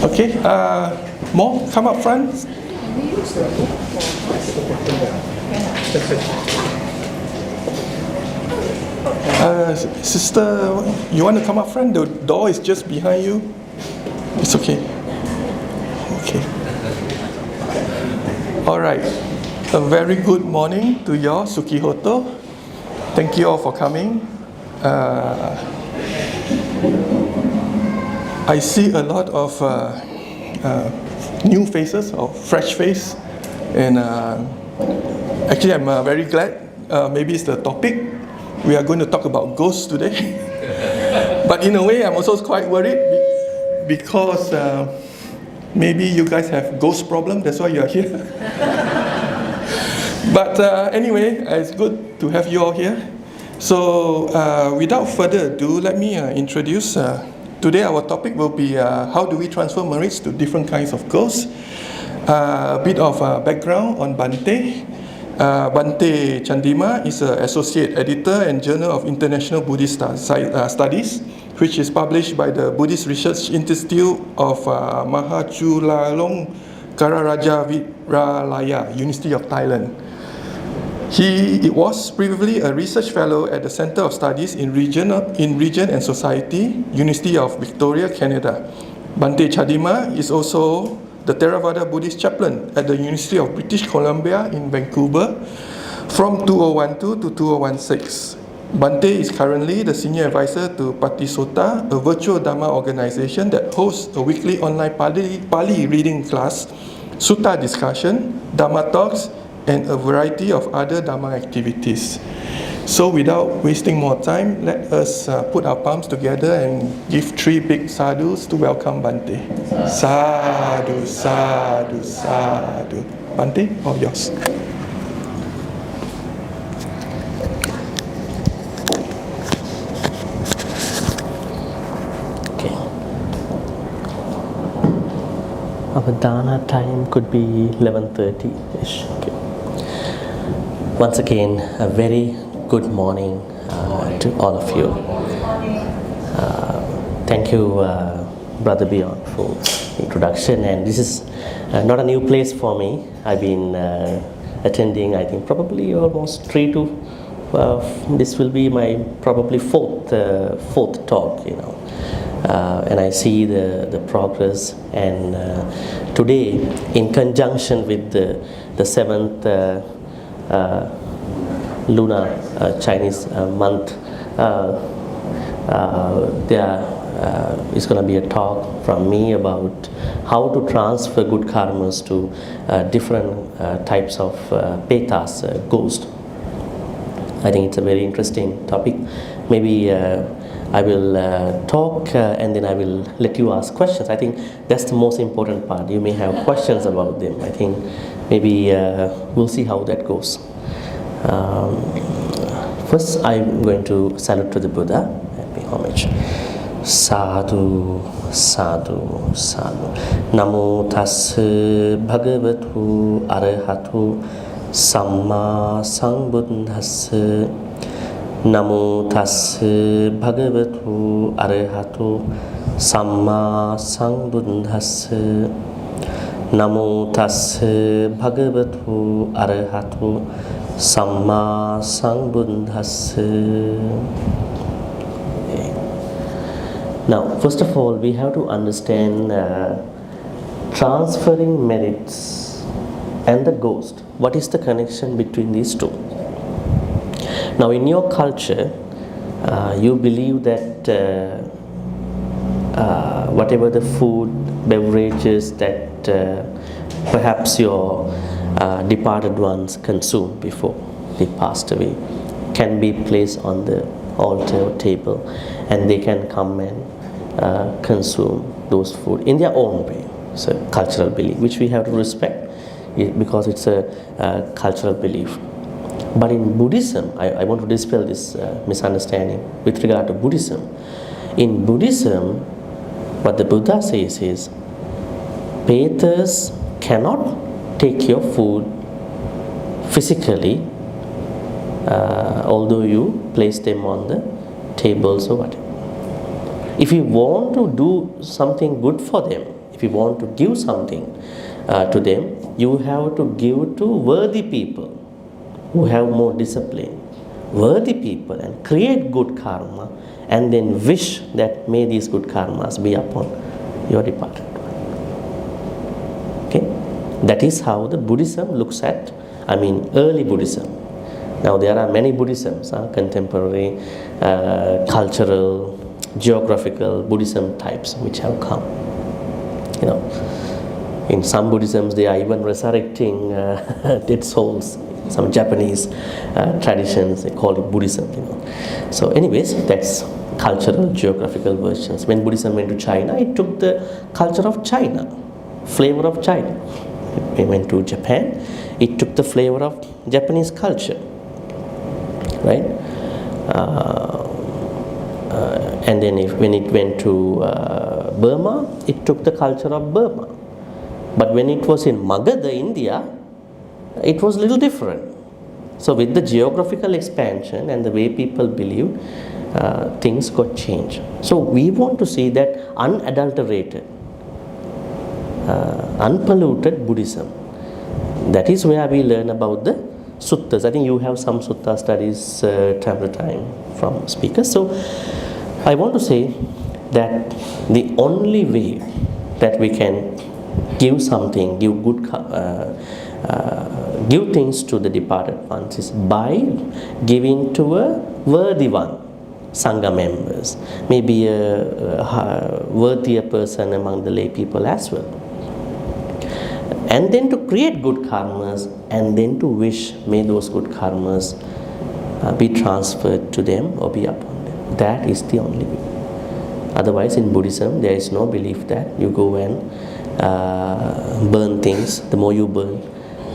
Okay, Mo, come up front. Sister, you want to come up front? The door is just behind you. It's okay. Okay. All right. A very good morning to you all, Sukihoto. Thank you all for coming. I see a lot of new faces or fresh face, and actually I'm very glad. Maybe it's the topic. We are going to talk about ghosts today. But in a way, I'm also quite worried because maybe you guys have ghost problem. That's why you are here. But anyway, it's good to have you all here. So without further ado, let me introduce. Today our topic will be how do we transfer merits to different kinds of ghosts. A bit of background on Bhante. Bhante Chandima is an associate editor and Journal of International Buddhist Studies, which is published by the Buddhist Research Institute of Mahachulalong Kararaja Viralaya, University of Thailand. He was previously a research fellow at the Center of Studies in Region and Society, University of Victoria, Canada. Bhante Chandima is also the Theravada Buddhist chaplain at the University of British Columbia in Vancouver from 2012 to 2016. Bhante is currently the senior advisor to Patisota, a virtual Dhamma organization that hosts a weekly online Pali reading class, Sutta discussion, Dhamma talks, and a variety of other Dhamma activities. So without wasting more time, let us put our palms together and give 3 big sadhus to welcome Bhante. Sadhu, sadhu, sadhu. Bhante, all yours. Okay. Our dana time could be 11:30-ish. Okay. Once again, a very good morning to all of you. Thank you, Brother Beyond, for the introduction. And this is not a new place for me. I've been attending, I think, probably almost 3 to. This will be my probably fourth talk, you know. And I see the progress. And today, in conjunction with the 7th lunar Chinese month, there is going to be a talk from me about how to transfer good karmas to different types of petas, ghosts. I think it's a very interesting topic. Maybe I will talk and then I will let you ask questions. I think that's the most important part. You may have questions about them. I think maybe we'll see how that goes. First, I'm going to salute to the Buddha and pay homage. Sadhu, sadhu, sadhu. Namo tassa bhagavatu arahatu samma sambuddhassa. Namo tassa bhagavatu arahatu samma sambuddhassa. Namo tassa bhagavatu arahatu Samma Sambuddhassa. Now, first of all, we have to understand transferring merits and the ghost. What is the connection between these two? Now, in your culture, you believe that whatever the food, beverages that perhaps your departed ones consumed before they passed away can be placed on the altar or table, and they can come and consume those food in their own way. It's a cultural belief which we have to respect because it's a cultural belief. But in Buddhism, I want to dispel this misunderstanding with regard to Buddhism. In Buddhism, what the Buddha says is, Petas cannot take your food physically, although you place them on the tables or whatever. If you want to do something good for them, if you want to give something to them, you have to give to worthy people who have more discipline, worthy people, and create good karma, and then wish that may these good karmas be upon your departed one. Okay? That is how the Buddhism looks at, early Buddhism. Now there are many Buddhisms, contemporary, cultural, geographical Buddhism types which have come. In some Buddhisms they are even resurrecting dead souls. Some Japanese traditions, they call it Buddhism. So anyways, that's cultural, geographical versions. When Buddhism went to China, it took the culture of China, flavor of China. When it went to Japan, it took the flavor of Japanese culture, right? And then when it went to Burma, it took the culture of Burma. But when it was in Magadha, India, it was a little different. So with the geographical expansion and the way people believe, things got changed. So we want to see that unadulterated, unpolluted Buddhism. That is where we learn about the suttas. I think you have some sutta studies time to time from speakers. So I want to say that the only way that we can give something, give good, give things to the departed ones is by giving to a worthy one, Sangha members, maybe a worthier person among the lay people as well. And then to create good karmas, and then to wish may those good karmas be transferred to them or be upon them. That is the only way. Otherwise, in Buddhism, there is no belief that you go and burn things. The more you burn,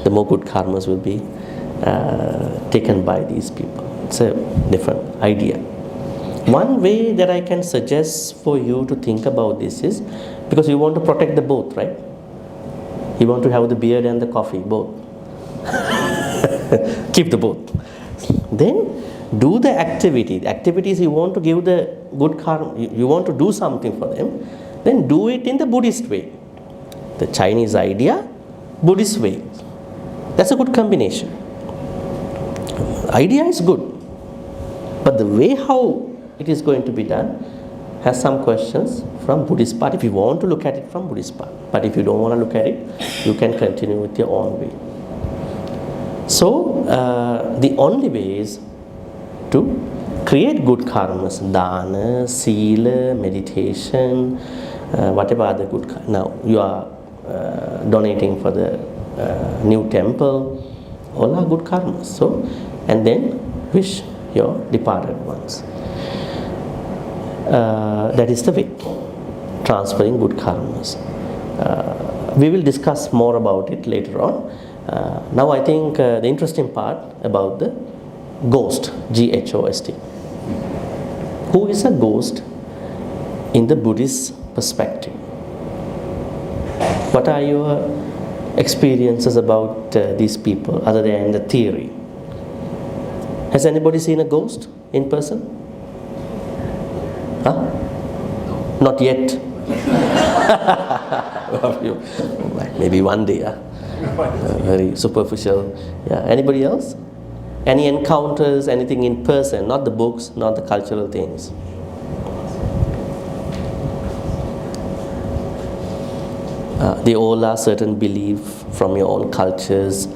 the more good karmas will be taken by these people. It's a different idea. One way that I can suggest for you to think about this is, because you want to protect the both, right? You want to have the beard and the coffee, both. Keep the both. Then do the activity. The activities you want to give the good karma, you want to do something for them, then do it in the Buddhist way. The Chinese idea, Buddhist way. That's a good combination. Idea is good, but the way how it is going to be done has some questions from Buddhist part, if you want to look at it from Buddhist part. But if you don't want to look at it, you can continue with your own way. So the only way is to create good karmas, dana, sila, meditation, whatever other good karma. Now you are donating for the new temple, all are good karmas. So, and then wish your departed ones. That is the way, transferring good karmas. We will discuss more about it later on. Now I think the interesting part about the ghost, G-H-O-S-T. Who is a ghost in the Buddhist perspective? What are your experiences about these people other than the theory? Has anybody seen a ghost in person? Huh? Not yet. Maybe one day. Very superficial. Yeah. Anybody else? Any encounters, anything in person, not the books, not the cultural things? They all are certain belief from your own cultures,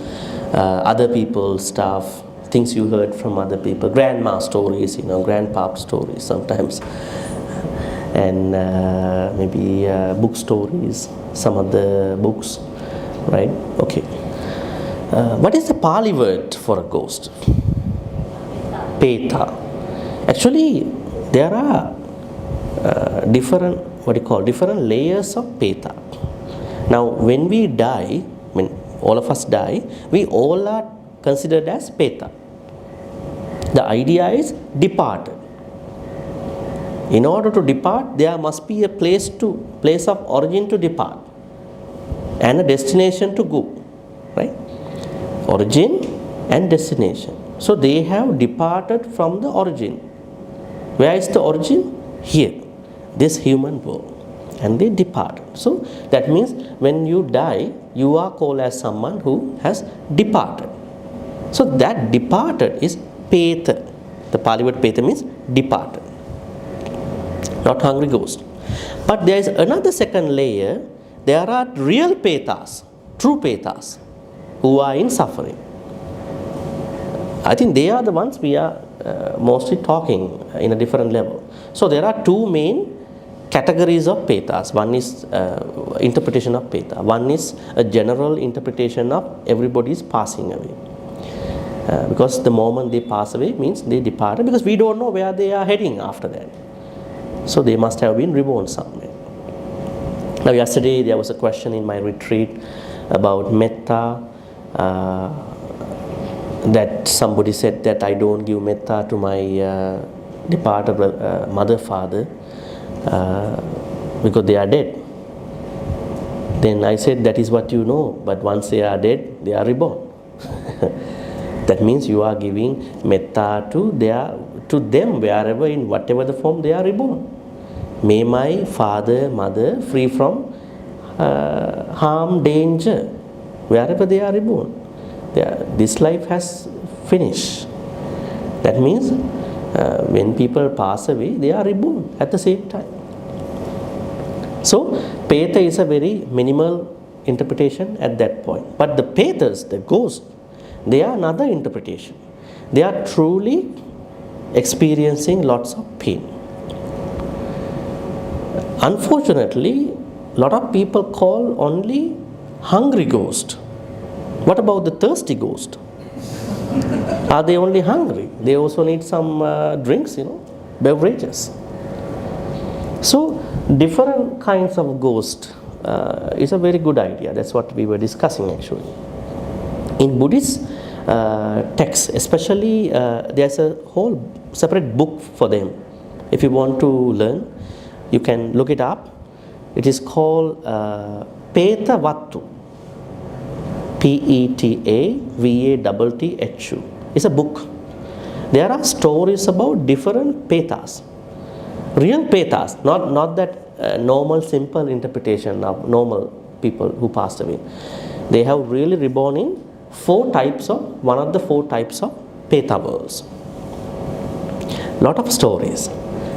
other people's stuff, things you heard from other people, grandma stories, grandpa stories sometimes, and maybe book stories, some of the books, right? Okay. What is the Pali word for a ghost? Peta. Actually, there are different layers of Peta. Now, when we die, when all of us die, we all are considered as Peta. The idea is departed. In order to depart, there must be a place of origin to depart, and a destination to go, right? Origin and destination. So they have departed from the origin. Where is the origin? Here, this human world. And they depart. So that means when you die, you are called as someone who has departed. So that departed is Peta. The Pali word Peta means departed, not hungry ghost. But there is another second layer. There are real Petas, true Petas, who are in suffering. I think they are the ones we are mostly talking in a different level. So there are two main categories of Petas. One is interpretation of Peta. One is a general interpretation of everybody is passing away. Because the moment they pass away means they departed, because we don't know where they are heading after that. So they must have been reborn somewhere. Now yesterday there was a question in my retreat about metta, that somebody said that I don't give metta to my departed mother, father, because they are dead. Then I said, that is what you know, but once they are dead, they are reborn. That means you are giving metta to them wherever, in whatever the form they are reborn. May my father, mother free from harm, danger, wherever they are reborn. This life has finished. That means when people pass away, they are reborn at the same time. So Peta is a very minimal interpretation at that point. But the Petas, the ghosts, they are another interpretation. They are truly experiencing lots of pain. Unfortunately, a lot of people call only hungry ghost. What about the thirsty ghost? Are they only hungry? They also need some drinks, beverages. So different kinds of ghost is a very good idea. That's what we were discussing actually. In Buddhist texts, especially, there's a whole separate book for them. If you want to learn, you can look it up. It is called Peta Vattu. Petavadthu. It's a book. There are stories about different Petas. Real Petas, not that normal simple interpretation of normal people who passed away. They have really reborn in one of the four types of Peta worlds. Lot of stories.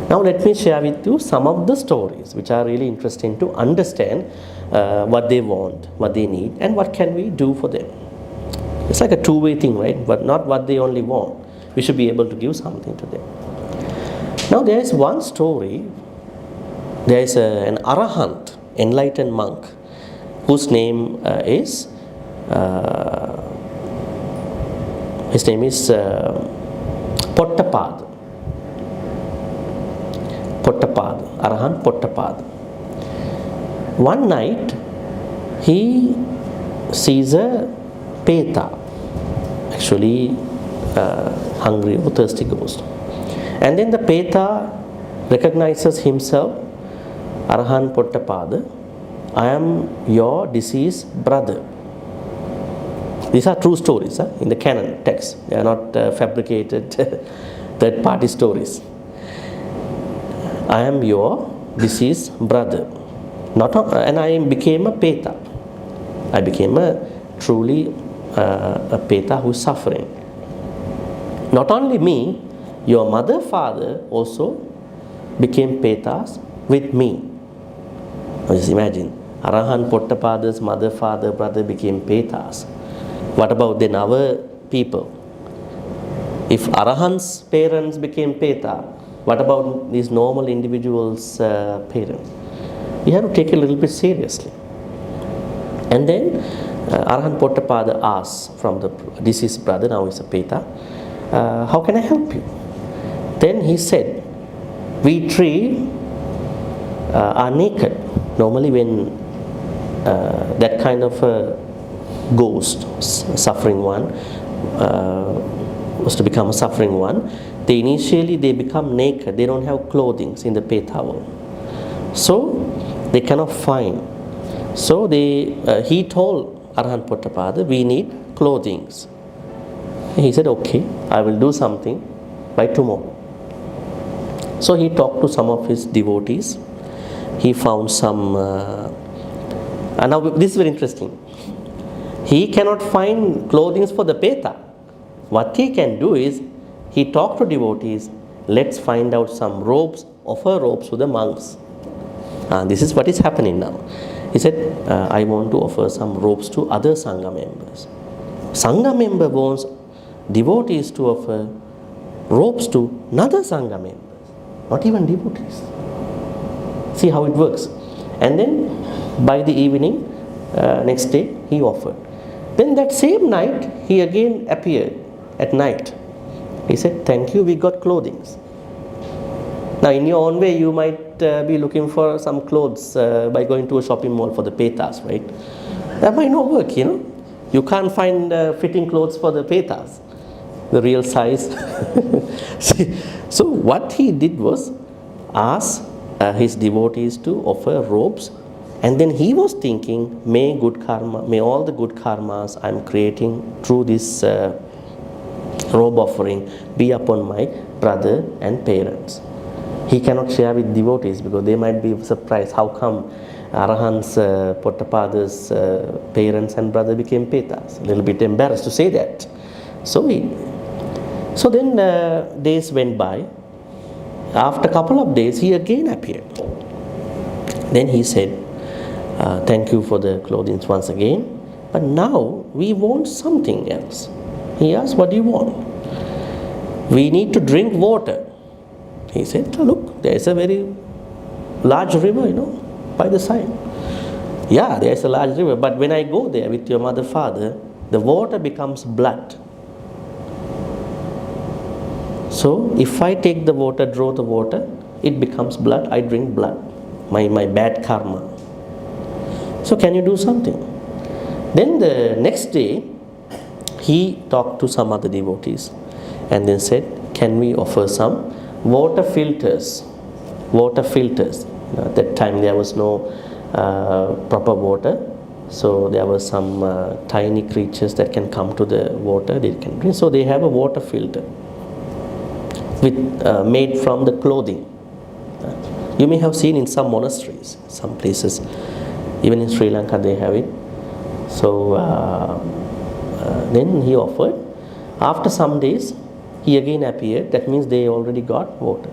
Now let me share with you some of the stories which are really interesting to understand what they want, what they need, and what can we do for them. It's like a two-way thing, right? But not what they only want. We should be able to give something to them. Now there is one story. There is an Arahant, enlightened monk, whose name is Pottapad. Arahant Pottapad. One night he sees a Peta, actually hungry or thirsty ghost. And then the Peta recognizes himself, Arahant Pottapad, I am your deceased brother. These are true stories in the canon text. They are not fabricated third-party stories. I am your deceased brother. And I became a Peta. I became truly a Peta who is suffering. Not only me, your mother, father also became Petas with me. Now just imagine, Arahant Pottapada's mother, father, brother became Petas. What about then our people? If Arahant's parents became Peta, what about these normal individuals' parents? We have to take it a little bit seriously. And then Arahant Pottapada asks from the deceased brother, now he's a Peta, how can I help you? Then he said, we three are naked. Normally when that kind of ghost, suffering one, was to become a suffering one, they become naked. They don't have clothing in the Peta world. So they cannot find. So he told Arahant Pottapada, we need clothing. He said, okay, I will do something by tomorrow. So he talked to some of his devotees. He found some, and now this is very interesting. He cannot find clothing for the Peta. What he can do is, he talked to devotees, let's find out some robes, offer robes to the monks. This is what is happening now. He said, I want to offer some robes to other Sangha members. Sangha member wants devotees to offer robes to another Sangha members, not even devotees. See how it works. And then by the evening, next day, he offered. Then that same night, he again appeared at night. He said, thank you, we got clothing. Now in your own way, you might be looking for some clothes by going to a shopping mall for the Petas, right? That might not work, you know. You can't find fitting clothes for the Petas, the real size. See, so what he did was ask his devotees to offer robes, and then he was thinking, may all the good karmas I'm creating through this robe offering be upon my brother and parents. He cannot share with devotees because they might be surprised. How come Arahant's, Pottapada's parents and brother became Petas? A little bit embarrassed to say that. So then days went by. After a couple of days, he again appeared. Then he said, thank you for the clothing once again, but now we want something else. He asked, what do you want? We need to drink water. He said, look, there is a very large river, by the side. Yeah, there is a large river, but when I go there with your mother, father, the water becomes blood. So if I take the water, draw the water, it becomes blood, I drink blood, my bad karma. So can you do something? Then the next day, he talked to some other devotees and then said, can we offer some water filters? Water filters. At that time there was no proper water, so there were some tiny creatures that can come to the water, they can drink. So they have a water filter made from the clothing. You may have seen in some monasteries, some places, even in Sri Lanka they have it. So then he offered. After some days, he again appeared. That means they already got water.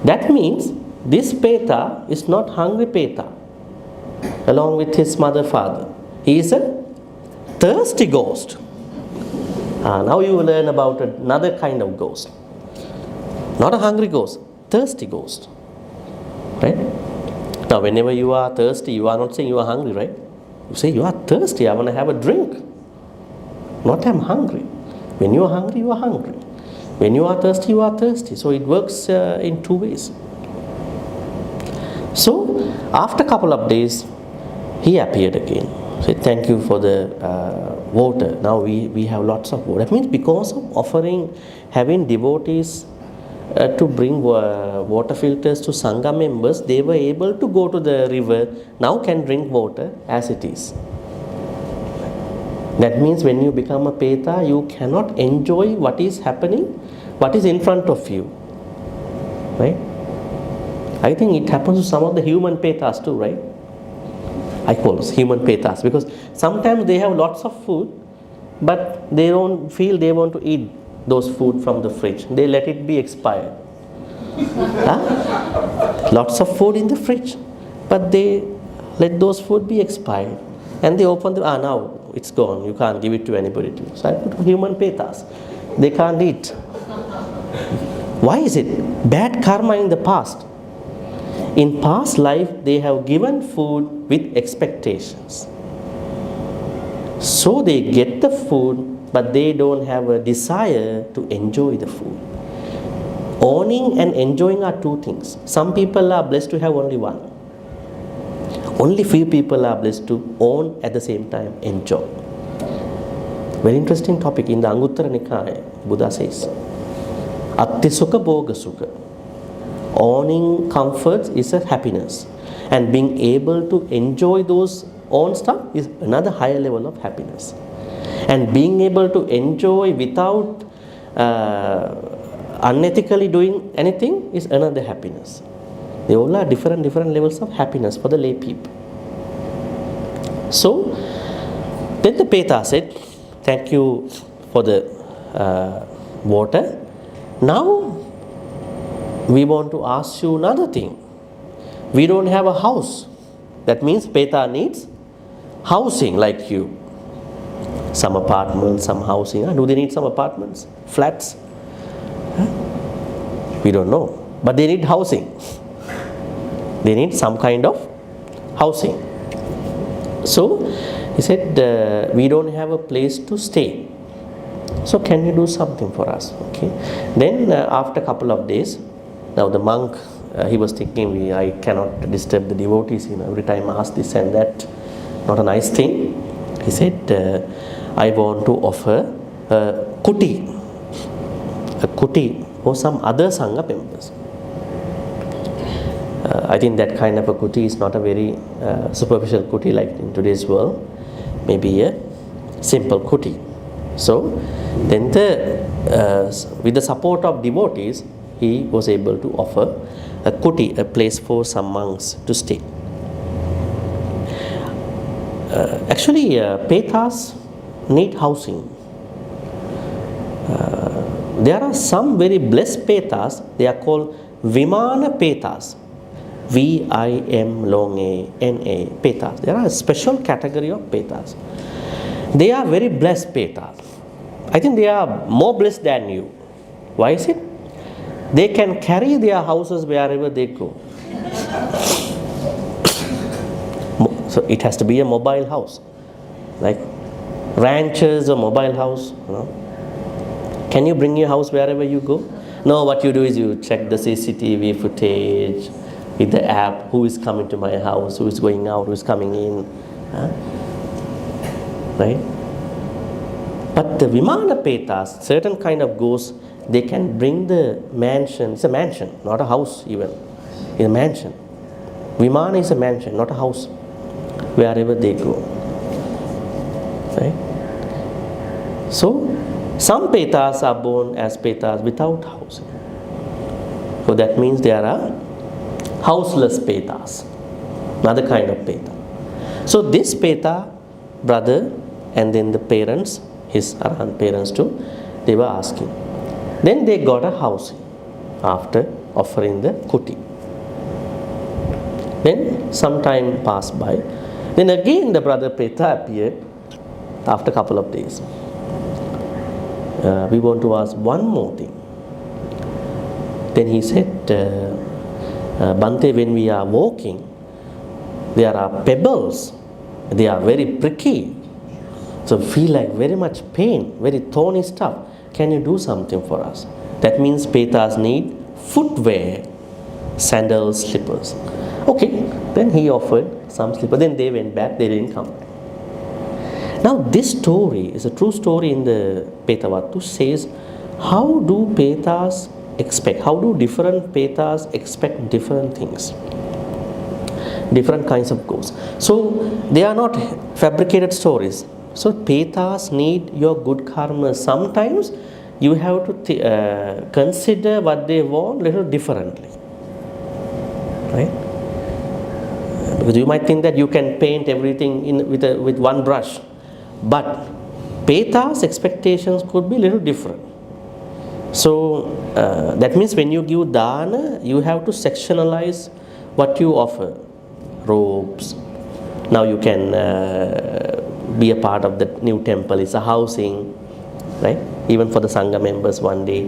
That means this Peta is not hungry Peta, along with his mother, father. He is a thirsty ghost. Now you will learn about another kind of ghost. Not a hungry ghost, thirsty ghost. Right? Now whenever you are thirsty, you are not saying you are hungry, right? You say you are thirsty, I want to have a drink. Not I'm hungry. When you are hungry, you are hungry. When you are thirsty, you are thirsty. So it works in two ways. So after a couple of days, he appeared again. Said, thank you for the water. Now we have lots of water. That means because of offering, having devotees to bring water filters to Sangha members, they were able to go to the river, now can drink water as it is. That means when you become a Peta, you cannot enjoy what is happening, what is in front of you. Right? I think it happens to some of the human Petas too, right? I call those human Petas because sometimes they have lots of food, but they don't feel they want to eat those food from the fridge. They let it be expired. Lots of food in the fridge, but they let those food be expired. And they open the, now it's gone, you can't give it to anybody. So I put human Petas. They can't eat. Why is it? Bad karma in the past. In past life, they have given food with expectations. So they get the food, but they don't have a desire to enjoy the food. Owning and enjoying are two things. Some people are blessed to have only one. Only few people are blessed to own at the same time enjoy. Very interesting topic in the Anguttara Nikaya. Buddha says, Atti Sukha Bhoga Sukha. Owning comforts is a happiness, and being able to enjoy those own stuff is another higher level of happiness. And being able to enjoy without unethically doing anything is another happiness. They all are different levels of happiness for the lay people. So then the Peta said, thank you for the water. Now we want to ask you another thing. We don't have a house. That means Peta needs housing like you. Some apartments, some housing. Do they need some apartments? Flats? We don't know. But they need housing. They need some kind of housing. So he said, we don't have a place to stay. So can you do something for us? Okay. Then after a couple of days, now the monk, he was thinking, I cannot disturb the devotees, every time I ask this and that, not a nice thing. He said, I want to offer a kuti for some other Sangha members. I think that kind of a kuti is not a very superficial kuti like in today's world, maybe a simple kuti. So then with the support of devotees, he was able to offer a kuti, a place for some monks to stay. Actually, Petas need housing. There are some very blessed Petas, they are called Vimana Petas. V-I-M-long-A-N-A, Petas. There are a special category of Petas. They are very blessed Petas. I think they are more blessed than you. Why is it? They can carry their houses wherever they go. So it has to be a mobile house, like ranches or mobile house. Can you bring your house wherever you go? No, what you do is you check the CCTV footage with the app, who is coming to my house, who is going out, who is coming in. Right? But the Vimana Petas, certain kind of ghosts, they can bring the mansion. It's a mansion, not a house even. It's a mansion. Vimana is a mansion, not a house, wherever they go. Right? So, some Petas are born as Petas without housing. So that means there are houseless Petas, another kind of Peta. So this Peta, brother, and then the parents, his Arahant parents too, they were asking. Then they got a housing after offering the kuti. Then some time passed by. Then again the brother Peta appeared after a couple of days. We want to ask one more thing. Then he said, Bhante, when we are walking, there are pebbles. They are very pricky. So feel like very much pain, very thorny stuff. Can you do something for us? That means Petas need footwear, sandals, slippers. Okay, then he offered some slippers. Then they went back, they didn't come back. Now this story is a true story in the Petavatu, says how do Petas expect, how do different Petas expect different things, different kinds of goals. So they are not fabricated stories. So Petas need your good karma. Sometimes you have to consider what they want a little differently, right? Because you might think that you can paint everything with one brush, but Petas' expectations could be a little different. So that means when you give dana, you have to sectionalize what you offer. Robes. Now you can be a part of the new temple. It's a housing, right? Even for the Sangha members one day.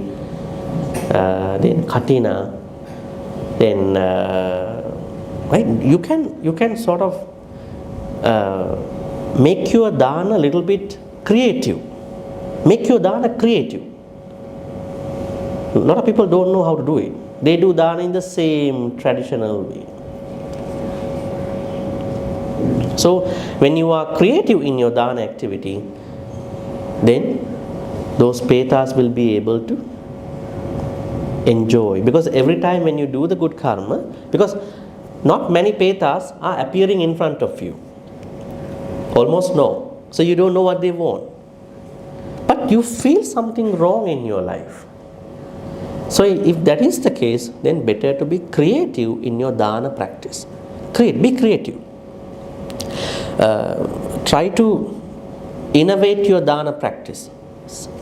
Then Katina. Then right? You can sort of make your dana a little bit creative. Make your dana creative. A lot of people don't know how to do it. They do dana in the same traditional way. So when you are creative in your dana activity, then those Petas will be able to enjoy. Because every time when you do the good karma, because not many Petas are appearing in front of you. Almost no. So you don't know what they want. But you feel something wrong in your life. So if that is the case, then better to be creative in your dana practice. Be creative. Try to innovate your dana practice.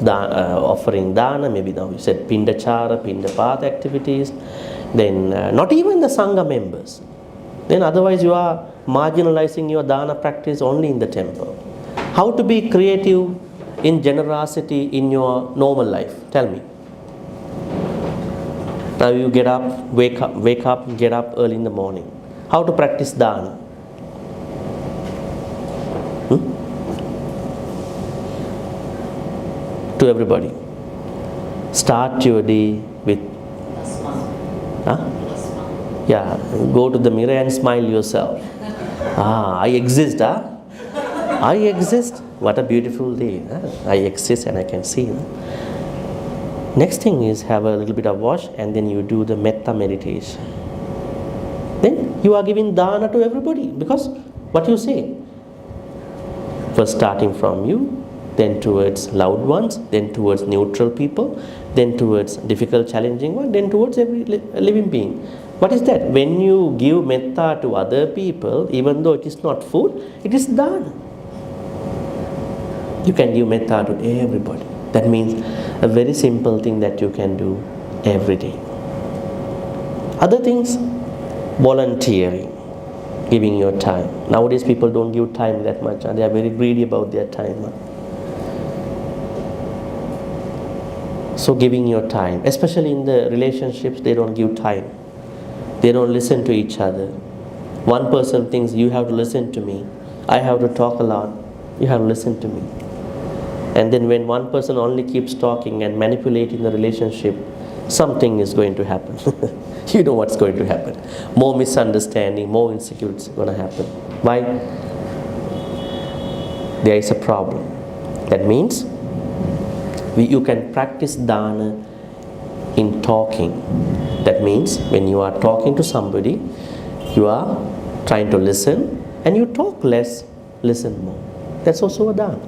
Offering dana, maybe now you said pindachara, pindapat activities, then not even the sangha members. Then otherwise you are marginalizing your dana practice only in the temple. How to be creative in generosity in your normal life? Tell me. Now you get up, wake up, get up early in the morning. How to practice dana? To everybody. Start your day with yeah, go to the mirror and smile yourself. I exist, I exist. What a beautiful day. I exist and I can see. Next thing is have a little bit of wash and then you do the metta meditation. Then you are giving dana to everybody because what you say? First starting from you, then towards loved ones, then towards neutral people, then towards difficult, challenging one, then towards every living being. What is that? When you give metta to other people, even though it is not food, it is dana. You can give metta to everybody. That means a very simple thing that you can do every day. Other things, volunteering, giving your time. Nowadays people don't give time that much. They are very greedy about their time. So giving your time, especially in the relationships, they don't give time. They don't listen to each other. One person thinks you have to listen to me. I have to talk a lot. You have to listen to me. And then when one person only keeps talking and manipulating the relationship, something is going to happen. You know what's going to happen. More misunderstanding, more insecurity is going to happen. Why? There is a problem. That means you can practice dana in talking. That means when you are talking to somebody, you are trying to listen and you talk less, listen more. That's also a dana.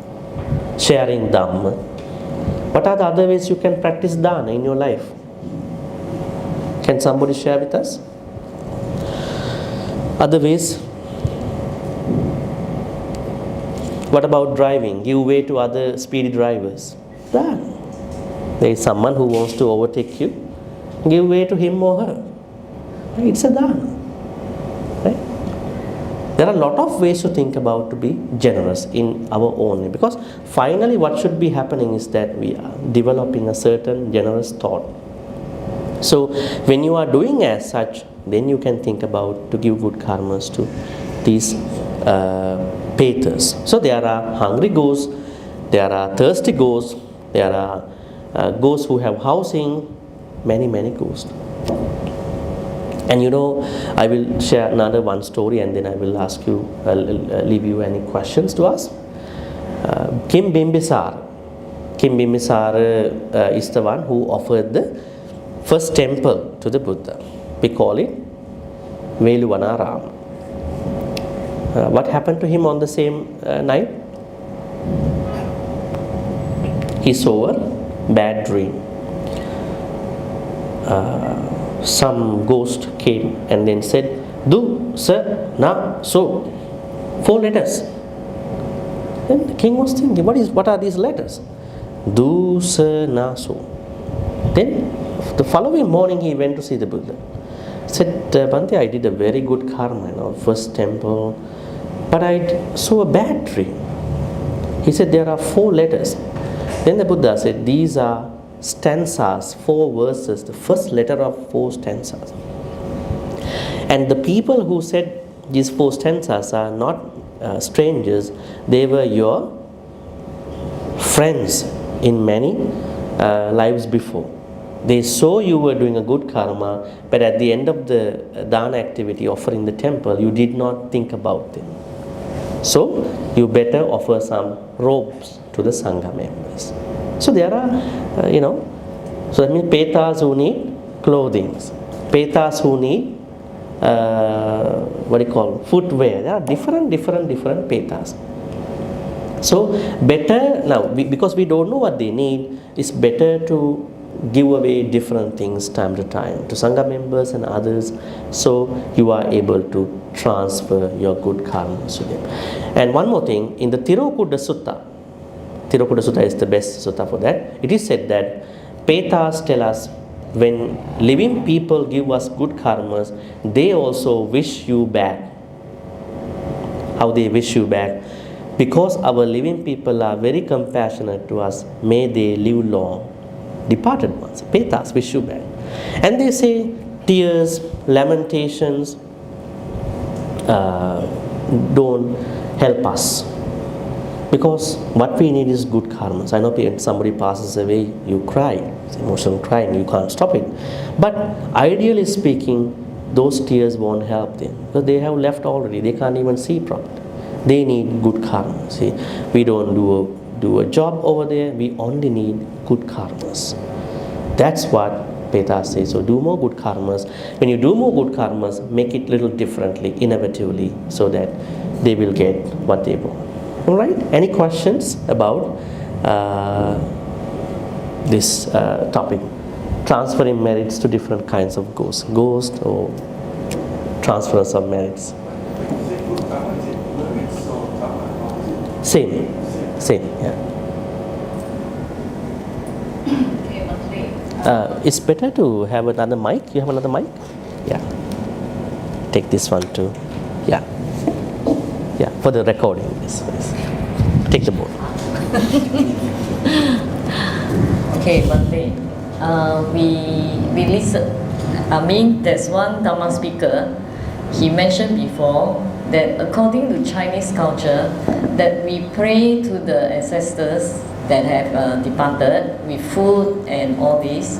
Sharing Dhamma. What are the other ways you can practice dana in your life? Can somebody share with us? Other ways? What about driving? Give way to other speedy drivers. Dana. There is someone who wants to overtake you. Give way to him or her. It's a dana. Right? There are a lot of ways to think about to be generous in our own way. Because finally what should be happening is that we are developing a certain generous thought. So when you are doing as such, then you can think about to give good karmas to these pathas. So there are hungry ghosts, there are thirsty ghosts, there are ghosts who have housing, many ghosts. And you know, I will share another one story and then I will ask you, leave you any questions to ask. Kim Bimbisara is the one who offered the first temple to the Buddha. We call it Veluvanarama. What happened to him on the same night? He saw a bad dream. Some ghost came and then said, Du, Sa, Na, So. 4 letters. Then the king was thinking, what are these letters? Du, Sa, Na, So. Then the following morning he went to see the Buddha. He said, Bhante, I did a very good karma, first temple, but I saw a bad dream. He said, there are 4 letters. Then the Buddha said, these are stanzas, 4 verses, the first letter of 4 stanzas. And the people who said these 4 stanzas are not strangers, they were your friends in many lives before. They saw you were doing a good karma, but at the end of the dana activity, offering the temple, you did not think about them. So you better offer some robes to the sangha members. So there are, so that means petas who need clothing, petas who need footwear. There are different petas. So better now, because we don't know what they need, it's better to give away different things time to time to Sangha members and others, so you are able to transfer your good karma to them. And one more thing, in the Tirokudha Sutta is the best sutta for that. It is said that Petas tell us when living people give us good karmas, they also wish you back. How they wish you back? Because our living people are very compassionate to us, may they live long. Departed ones, Petas wish you back. And they say tears, lamentations don't help us. Because what we need is good karmas. I know when somebody passes away, you cry, it's emotional crying, you can't stop it. But ideally speaking, those tears won't help them because they have left already, they can't even see properly. They need good karma. See, we don't do a job over there, we only need good karmas. That's what Peta says. So do more good karmas. When you do more good karmas, make it little differently, innovatively, so that they will get what they want. All right? Any questions about this topic? Transferring merits to different kinds of ghosts. Ghost or transference of merits. Same, yeah. It's better to have another mic. You have another mic? Yeah. Take this one too. Yeah. Yeah, for the recording. Yes. Take the board. Okay, Bhante. We listen. I mean, there's one Dhamma speaker. He mentioned before that according to Chinese culture, that we pray to the ancestors that have departed with food and all this,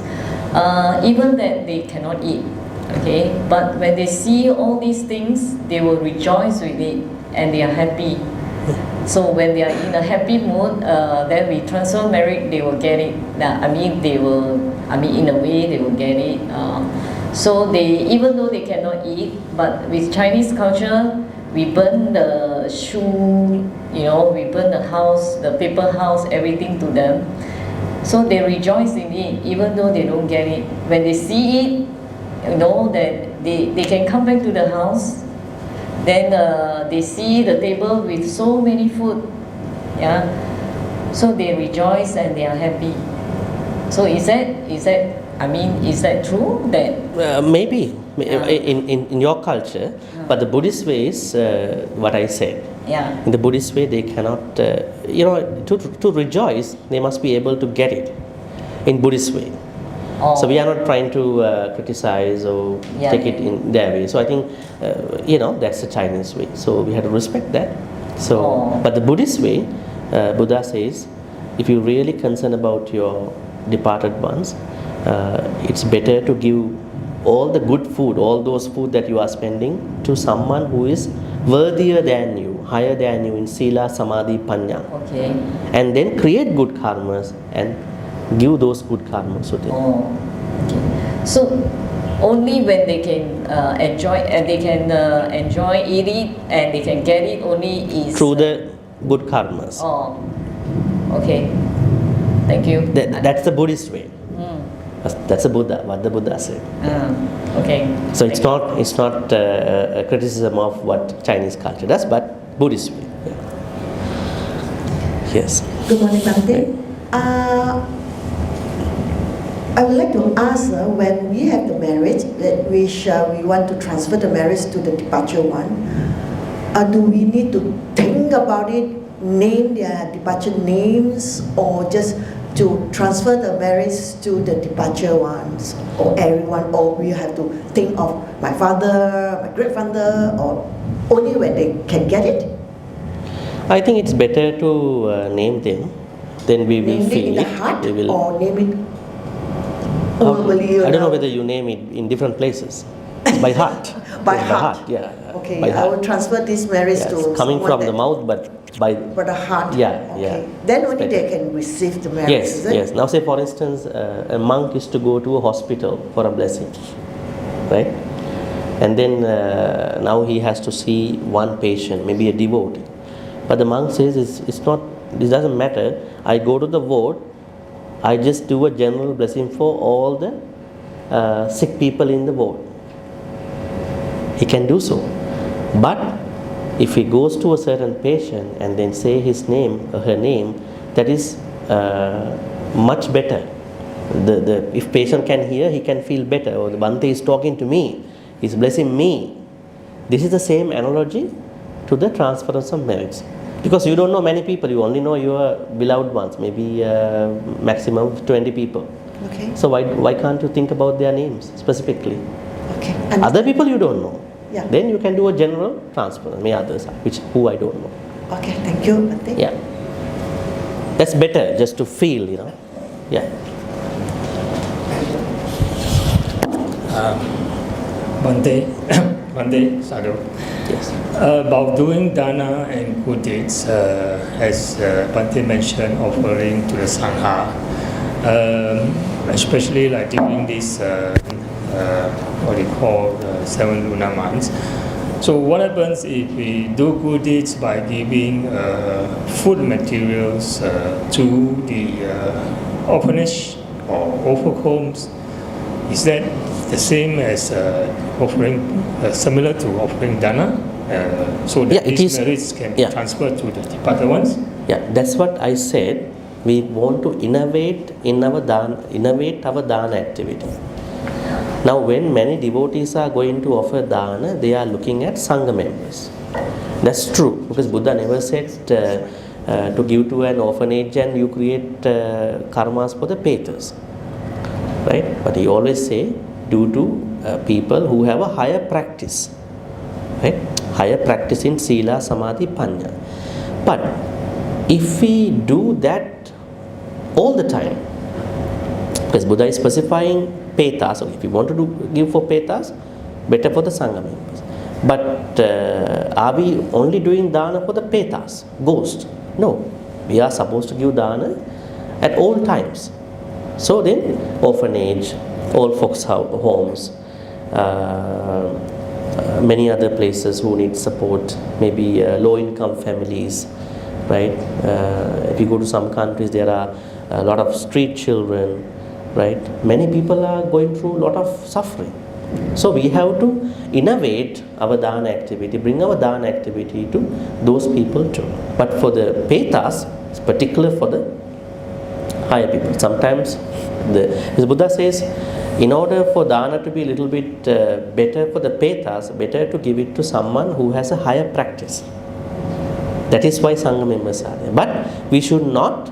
even that they cannot eat. Okay, but when they see all these things, they will rejoice with it and they are happy. So when they are in a happy mood, then we transfer merit, they will get it. In a way, they will get it. So they, even though they cannot eat, but with Chinese culture, we burn the shoe, we burn the house, the paper house, everything to them. So they rejoice in it, even though they don't get it. When they see it, that they can come back to the house. Then they see the table with so many food, yeah. So they rejoice and they are happy. So is that true? That maybe in your culture, but the Buddhist way is what I said. Yeah. In the Buddhist way, they cannot, to rejoice, they must be able to get it in Buddhist way. Oh. So we are not trying to criticize or take it in their way. So I think, that's the Chinese way. So we have to respect that. So, but the Buddhist way, Buddha says, if you're really concerned about your departed ones, it's better to give all the good food, all those food that you are spending to someone who is worthier than you, higher than you in Sila, Samadhi, Panya. Okay. And then create good karmas and give those good karmas to them. Oh. Okay. So only when they can enjoy, eat it, and they can get it only is through the good karmas. Oh. Okay. Thank you. That's the Buddhist way. That's the Buddha, what the Buddha said. Okay. So it's not a criticism of what Chinese culture does, but Buddhist way. Yeah. Yes. Good morning, Bhante. I would like to ask, when we have the marriage, that we want to transfer the marriage to the departure one, do we need to think about it, name their departure names, or just to transfer the marriage to the departure ones, or everyone, or we have to think of my father, my great father, or only when they can get it? I think it's better to name them, then we will Name feel it in the heart, or name it verbally? I don't know whether you name it in different places. It's by heart. By Yes, heart. Yeah. Okay, by I heart. will transfer this marriage Yeah, to it's coming someone from the that- mouth, but by the heart. Yeah, Okay. yeah. Then only It's they better. can receive the marriage. Yes, is it? yes. Now say for instance, a monk is to go to a hospital for a blessing, right? And then now he has to see one patient, maybe a devotee. But the monk says it doesn't matter. I go to the ward, I just do a general blessing for all the sick people in the world. He can do so. But if he goes to a certain patient and then say his name or her name, that is much better. If patient can hear, he can feel better. Or the Bhante is talking to me, he's blessing me. This is the same analogy to the transference of merits. Because you don't know many people, you only know your beloved ones, maybe maximum of 20 people. Okay. So why can't you think about their names specifically? Okay. Other people you don't know. Yeah. Then you can do a general transfer. May others, who I don't know. Okay, thank you, Bhante. Yeah. That's better, just to feel, Yeah. Bhante, Bhante, Sadhu. Yes. About doing dana and good deeds, as Bhante mentioned, offering to the Sangha, especially like during this, what we call 7 lunar months. So what happens if we do good deeds by giving food materials to the orphanage or orphan homes? Is that the same as offering, similar to offering dana? So that these merits can be transferred to the departed ones? Yeah, that's what I said. We want to innovate our dana activity. Now, when many devotees are going to offer dana, they are looking at Sangha members. That's true, because Buddha never said to give to an orphanage and you create karmas for the pathas. Right? But he always say, do to people who have a higher practice. Right? Higher practice in Sila, Samadhi, Panya. But if we do that all the time, because Buddha is specifying petas, so if you want to give for petas, better for the Sangha members. But are we only doing dana for the petas, ghost? No. We are supposed to give dana at all times. So then, orphanage, old folks' homes, many other places who need support, maybe low-income families, right? If you go to some countries, there are a lot of street children, right? Many people are going through a lot of suffering. So we have to innovate our dana activity, bring our dana activity to those people too. But for the petas, it's particular for the higher people. Sometimes the Buddha says, in order for dana to be a little bit better for the petas, better to give it to someone who has a higher practice. That is why Sangha members are there. But we should not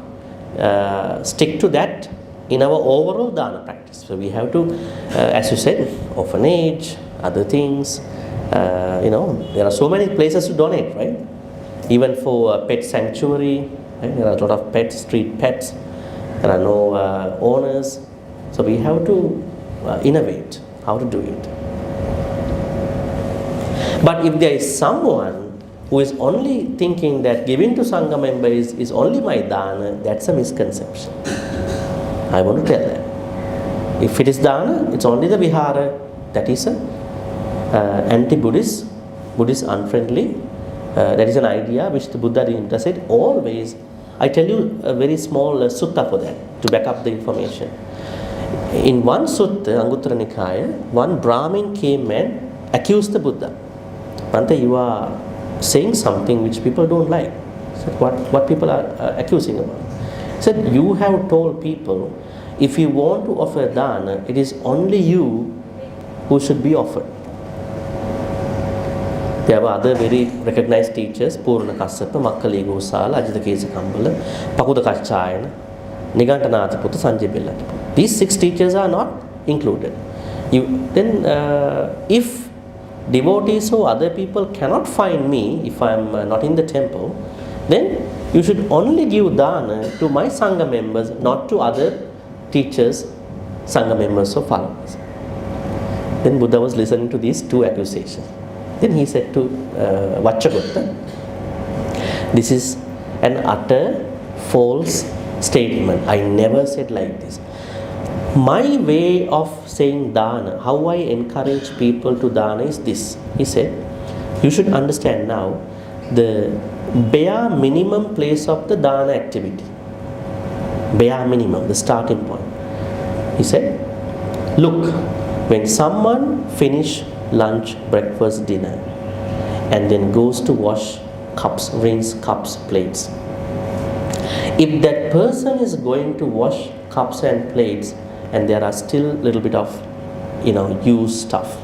stick to that in our overall dana practice. So we have to, as you said, orphanage, other things. There are so many places to donate, right? Even for pet sanctuary, right? There are a lot of pets, street pets. There are no owners. So we have to innovate how to do it. But if there is someone who is only thinking that giving to Sangha member is only my dana, that's a misconception. I want to tell that. If it is dana, it's only the vihara, that is anti-Buddhist, Buddhist unfriendly. That is an idea which the Buddha didn't said always. I tell you a very small sutta for that, to back up the information. In one sutta, Anguttara Nikaya, one Brahmin came and accused the Buddha. Bhante, you are saying something which people don't like. Said, what people are accusing about? Said, you have told people, if you want to offer dana, it is only you who should be offered. There were other very recognized teachers, Purana Kassapa, Makkali Gosala, Ajita Kesa Kambala, Pakuda Kachayana, Nigantanataputta, Sanjay Bellataputta. These 6 teachers are not included. If devotees or other people cannot find me, if I am not in the temple, then you should only give dana to my Sangha members, not to other teachers, Sangha members or followers. Then Buddha was listening to these 2 accusations. Then he said to Vachagutta, this is an utter false statement. I never said like this. My way of saying dana, how I encourage people to dana is this. He said, you should understand now the bare minimum place of the dana activity. bare minimum, the starting point. He said, look, when someone finish lunch, breakfast, dinner, and then goes to wash cups, rinse cups, plates, if that person is going to wash cups and plates and there are still little bit of used stuff,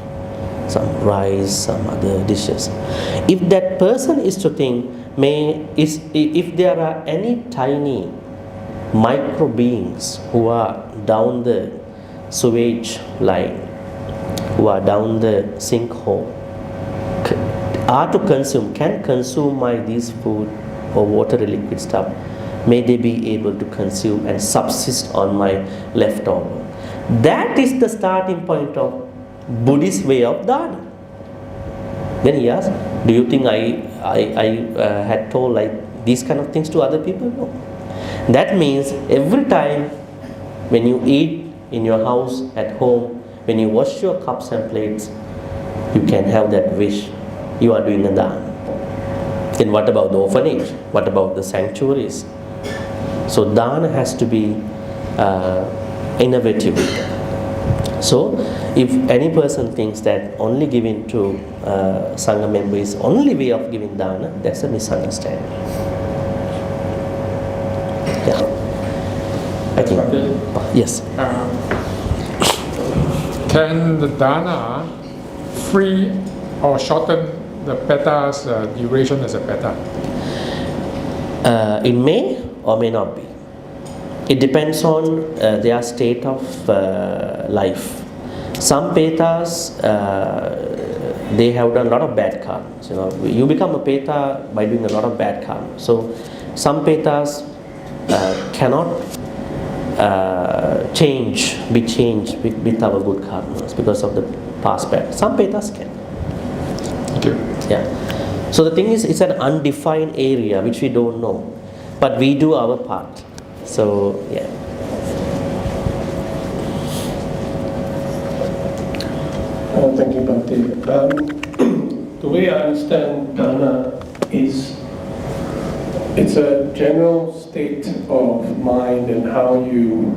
some rice, some other dishes, if that person is to think, if there are any tiny micro beings who are down the sewage line, who are down the sinkhole, are to consume, can consume these food or water liquid stuff, may they be able to consume and subsist on my leftover. That is the starting point of Buddhist way of dana. Then he asked, do you think I had told like these kind of things to other people? No. That means every time when you eat in your house, at home, when you wash your cups and plates, you can have that wish. You are doing a dana. Then what about the orphanage? What about the sanctuaries? So dana has to be innovative. So if any person thinks that only giving to Sangha member is only way of giving dana, that's a misunderstanding. Yeah. I think. Yes. Can the dana free or shorten the petta's duration as a petta? It may or may not be. It depends on their state of life. Some pettas, they have done a lot of bad karmas. You become a petta by doing a lot of bad karma. So some pettas cannot be changed with our good karmas because of the past bad. Some pettas can. Thank you. Yeah. So the thing is, it's an undefined area which we don't know, but we do our part. So yeah. Thank you, Bhante. The way I understand dana is it's a general state of mind and how you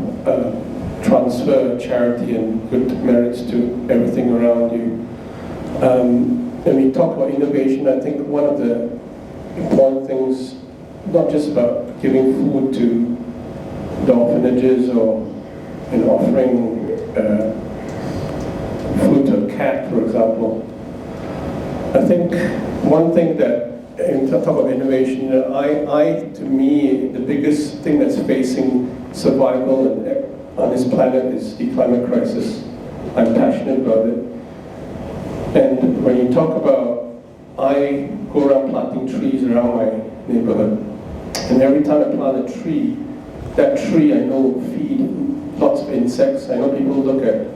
transfer charity and good merits to everything around you. When we talk about innovation, I think one of the important things, not just about giving food to the orphanages or offering food to a cat, for example. I think one thing that, in talk about innovation, to me, the biggest thing that's facing survival on this planet is the climate crisis. I'm passionate about it. And when you talk about, I go around planting trees around my neighborhood, and every time I plant a tree, that tree I know will feed lots of insects. I know people look at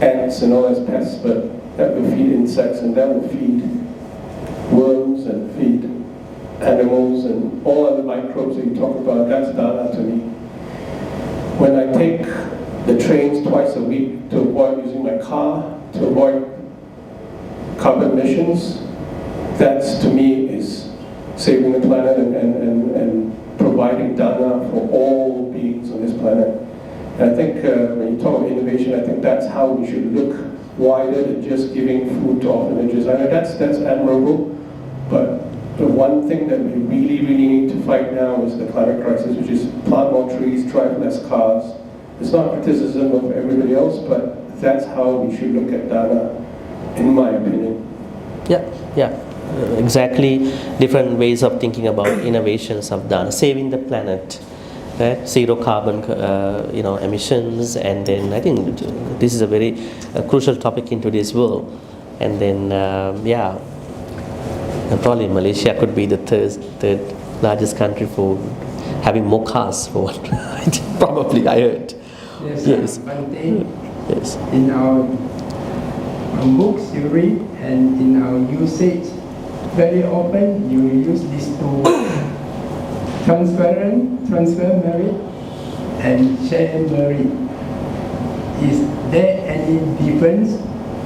ants and all as pests, but that will feed insects and that will feed worms and feed animals and all other microbes that you talk about. That's dana to me. When I take the trains twice a week to avoid using my car, to avoid carbon emissions, that's to me is saving the planet and providing dana for all beings on this planet. And I think when you talk about innovation, I think that's how we should look wider than just giving food to orphanages. I know that's admirable, but the one thing that we really, really need to fight now is the climate crisis, which is plant more trees, drive less cars. It's not criticism of everybody else, but that's how we should look at dana, in my opinion. Yeah. Exactly different ways of thinking about innovations of dana, saving the planet, right? Zero carbon emissions, and then I think this is a very crucial topic in today's world. And then and probably Malaysia could be the third largest country for having more cars for one. Probably, I heard. Yes. Bhante, yes. In our books you read and in our usage, very often you use these two: transfer merit and share merit. Is there any difference,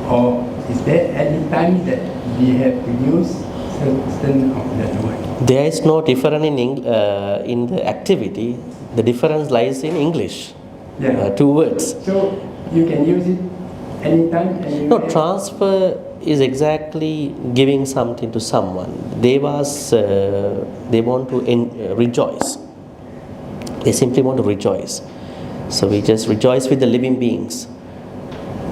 or is there any time that we have to use certain of that word? There is no difference in the activity. The difference lies in English. Yeah. 2 words. So you can use it anytime, No, anywhere. transfer is exactly giving something to someone. Devas, they want to rejoice. They simply want to rejoice. So we just rejoice with the living beings.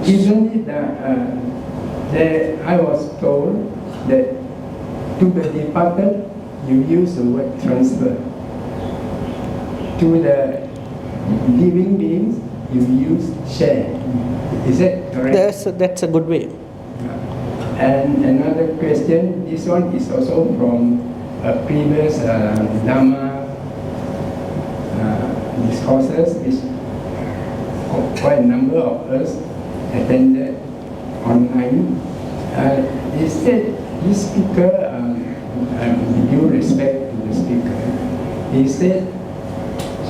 Isn't it that I was told that to the departed you use the word transfer. To the living beings you use share. Is that correct? That's a good way. And another question, this one is also from a previous Dhamma discourses, which quite a number of us attended online. He said, this speaker, with due respect to the speaker, he said,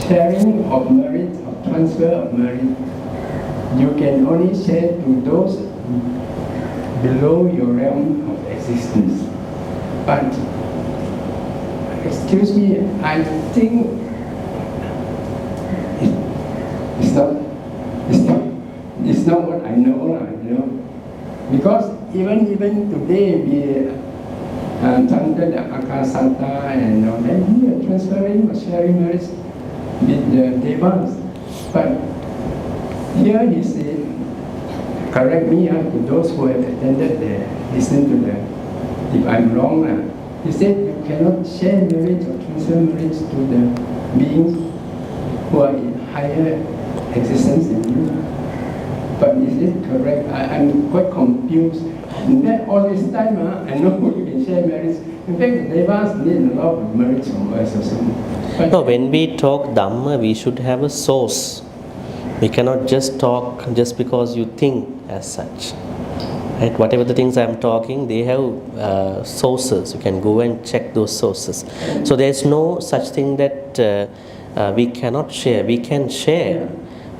sharing of merit, or transfer of merit, you can only share to those below your realm of existence. But, excuse me, I think it's not what I know, you know. Because even today we chanted the Akasata and all that, we are transferring or sharing merits with the devas. But here he said, correct me to those who have attended there, listen to them. If I'm wrong, he said you cannot share merits or transfer merits to the beings who are in higher existence than you. But is it correct? I'm quite confused. And then all this time, I know you can share merits. In fact, the devas need a lot of merits from us also. But No, when we talk Dhamma, we should have a source. We cannot just talk just because you think as such. Right? Whatever the things I'm talking, they have sources. You can go and check those sources. So there's no such thing that we cannot share. We can share,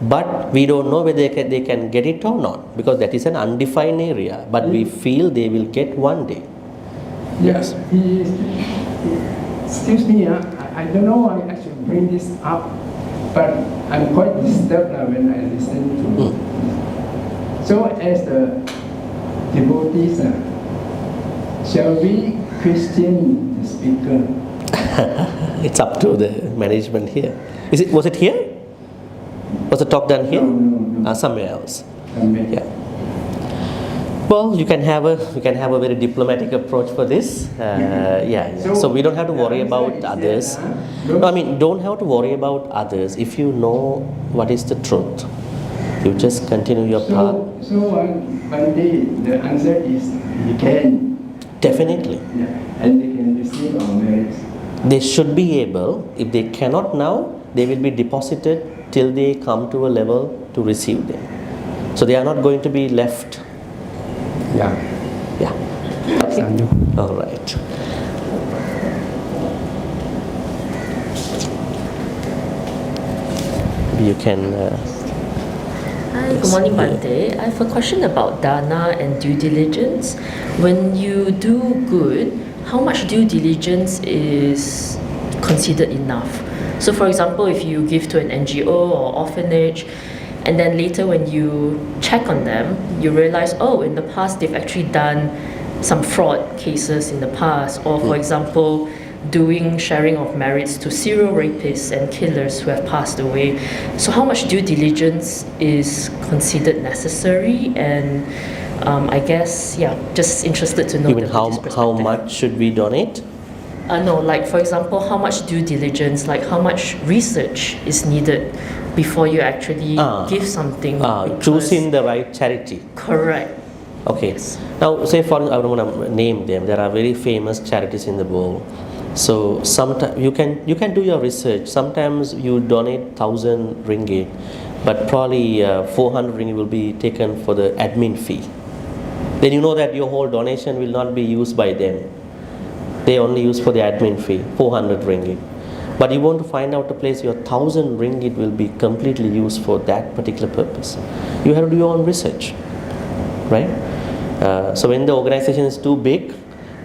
but we don't know whether they can get it or not, because that is an undefined area. But we feel they will get one day. yes, excuse me, I don't know why I should bring this up, but I'm quite disturbed when I listen to So as the devotees, shall we Christian the speaker? It's up to the management here. Was it here? Was the talk done here? No. Somewhere else. Amen. Yeah. Well, you can have a very diplomatic approach for this. Yeah. So we don't have to worry about others. No, I mean, don't have to worry about others. If you know what is the truth, you just continue your path. So Bhante, the answer is you can. Definitely. Yeah. And they can receive our merits. They should be able. If they cannot now, they will be deposited till they come to a level to receive them. So they are not going to be left. Yeah. Yeah. Okay. All right. You can. Hi, good morning, Bhante. I have a question about dana and due diligence. When you do good, how much due diligence is considered enough? So, for example, if you give to an NGO or orphanage, and then later when you check on them, you realize, oh, in the past they've actually done some fraud cases in the past, or for example, doing sharing of merits to serial rapists and killers who have passed away. So how much due diligence is considered necessary? And I guess, yeah, just interested to know Even the how perspective. much should we donate? No, like for example, how much due diligence, like how much research is needed before you actually give something. Choosing the right charity. Correct. Okay. Now, say for I don't want to name them. There are very famous charities in the world. So sometimes you can do your research. Sometimes you donate 1,000 ringgit, but probably 400 ringgit will be taken for the admin fee. Then you know that your whole donation will not be used by them. They only use for the admin fee, 400 ringgit. But you want to find out a place your 1,000 ringgit will be completely used for that particular purpose. You have to do your own research, right? So when the organization is too big,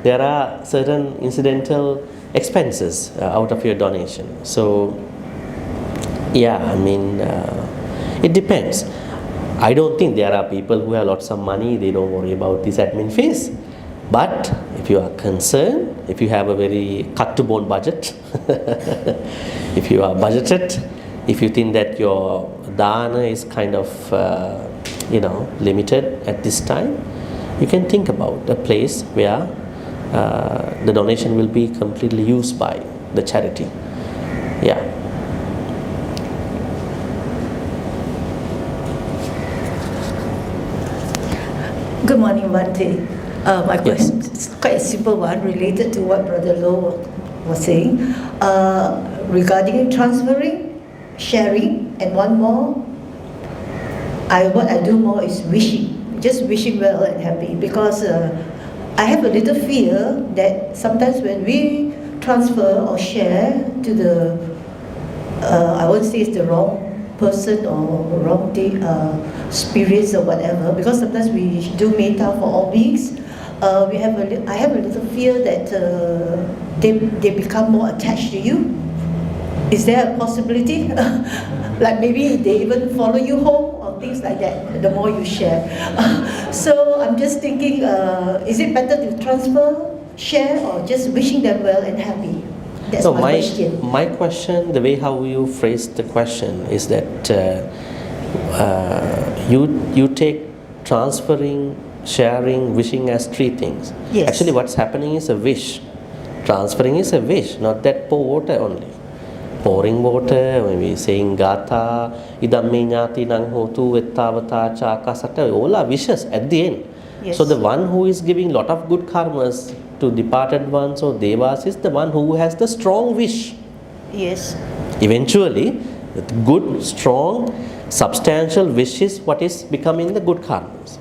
there are certain incidental expenses out of your donation. So Yeah, I mean, it depends. I don't think there are people who have lots of money, they don't worry about this admin fees. But if you are concerned, if you have a very cut-to-bone budget, if you are budgeted, if you think that your dana is kind of, limited at this time, you can think about a place where the donation will be completely used by the charity. Yeah. Good morning, Bhante. My question is quite a simple one related to what Brother Low was saying. Regarding transferring, sharing, and one more, what I do more is wishing, just wishing well and happy, because I have a little fear that sometimes when we transfer or share to the, I won't say it's the wrong person or wrong spirits or whatever, because sometimes we do metta for all beings. I have a little fear that they become more attached to you. Is there a possibility? Like maybe they even follow you home or things like that, the more you share. So I'm just thinking, is it better to transfer, share, or just wishing them well and happy? That's So my question. my question, the way how you phrase the question is that you take transferring, sharing, wishing as three things. Yes. Actually, what's happening is a wish. Transferring is a wish, not that pour water only. Pouring water, when we saying Gatha, Idamme Nyati Nang Hotu, Ettavata, Chakasata, all are wishes at the end. Yes. So the one who is giving lot of good karmas to departed ones or devas is the one who has the strong wish. Yes. Eventually, the good, strong, substantial wish is what is becoming the good karmas.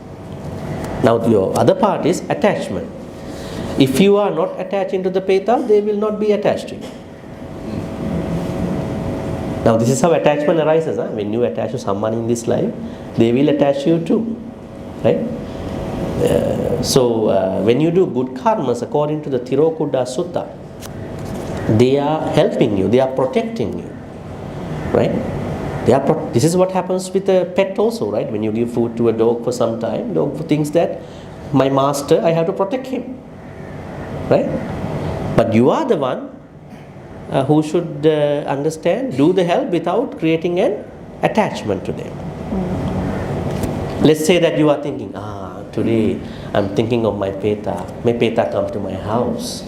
Now your other part is attachment. If you are not attaching to the peta, they will not be attached to you. Now this is how attachment arises. When you attach to someone in this life, they will attach you too. Right? So when you do good karmas according to the Tirokuda Sutta, they are helping you, they are protecting you. Right? This is what happens with a pet also, right? When you give food to a dog for some time, dog thinks that my master, I have to protect him. Right? But you are the one who should understand, do the help without creating an attachment to them. Let's say that you are thinking, today I'm thinking of my peta. May peta come to my house.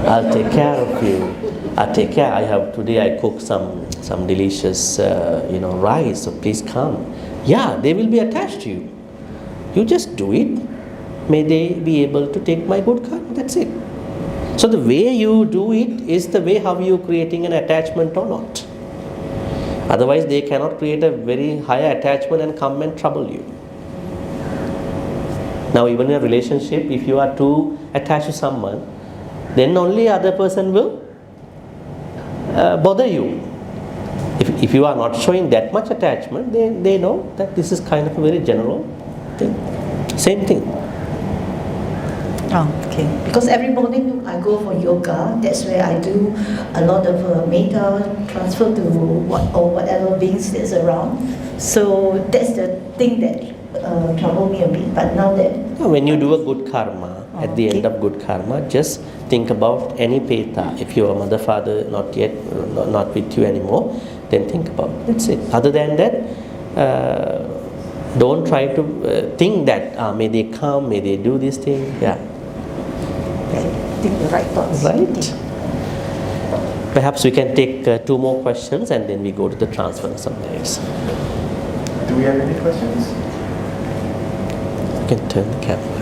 I'll take care of you. I'll take care. Today I cook some delicious rice, so please come. Yeah, they will be attached to you. You just do it. May they be able to take my good karma. That's it. So the way you do it is the way how you creating an attachment or not. Otherwise they cannot create a very high attachment and come and trouble you. Now even in a relationship, if you are too attached to someone, then only other person will bother you. If you are not showing that much attachment, they know that this is kind of a very general thing. Same thing. Oh, okay. Because every morning I go for yoga. That's where I do a lot of metta transfer to whatever beings that's around. So that's the thing that troubled me a bit. But now that when you do a good karma, at the end of good karma, just think about any peta. If your mother, father not with you anymore, then think about it. That's it. Other than that, don't try to think that may they come, may they do this thing. Yeah. think the right thoughts. Right. Perhaps we can take 2 more questions and then we go to the transfer of some days. Do we have any questions? You can turn the camera.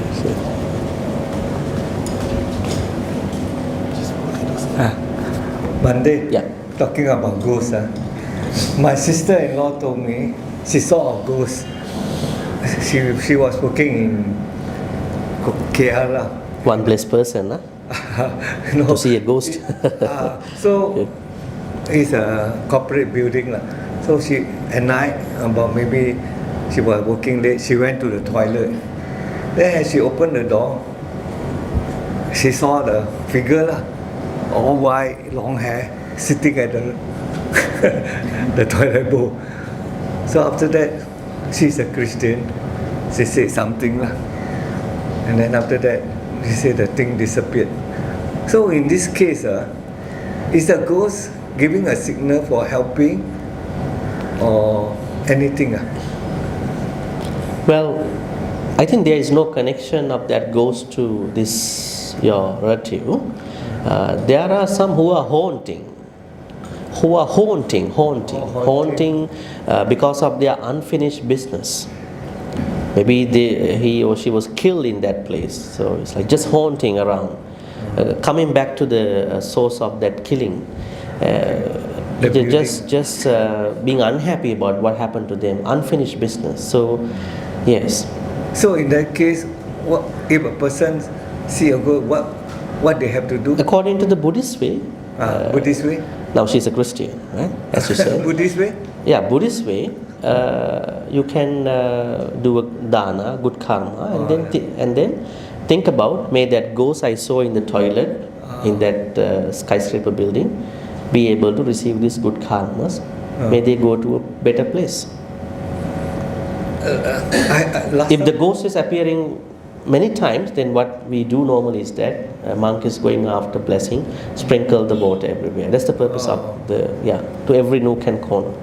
Bhante, Yeah. talking about ghosts, my sister-in-law told me she saw a ghost. She was working in KL. One blessed person, No. to see a ghost. So it's a corporate building. So she at night, about maybe she was working late, she went to the toilet. Then as she opened the door, she saw the figure, all white, long hair, sitting at the the toilet bowl. So after that, she's a Christian. She said something lah. And then after that, she said the thing disappeared. So in this case, is the ghost giving a signal for helping or anything? Well, I think there is no connection of that ghost to this your relative. There are some who are haunting because of their unfinished business. Maybe he or she was killed in that place, so it's like just haunting around, coming back to the source of that killing. Just being unhappy about what happened to them, unfinished business. So, yes. So in that case, what if a person see a ghost? What they have to do? According to the Buddhist way. Buddhist way. Now she's a Christian, right? As you said. Buddhist way. Yeah, Buddhist way. You can do a dana, good karma, and then think about, may that ghost I saw in the toilet in that skyscraper building be able to receive these good karmas. May they go to a better place. If the ghost is appearing many times, then what we do normally is that a monk is going after blessing, sprinkle the water everywhere. That's the purpose of to every nook and corner.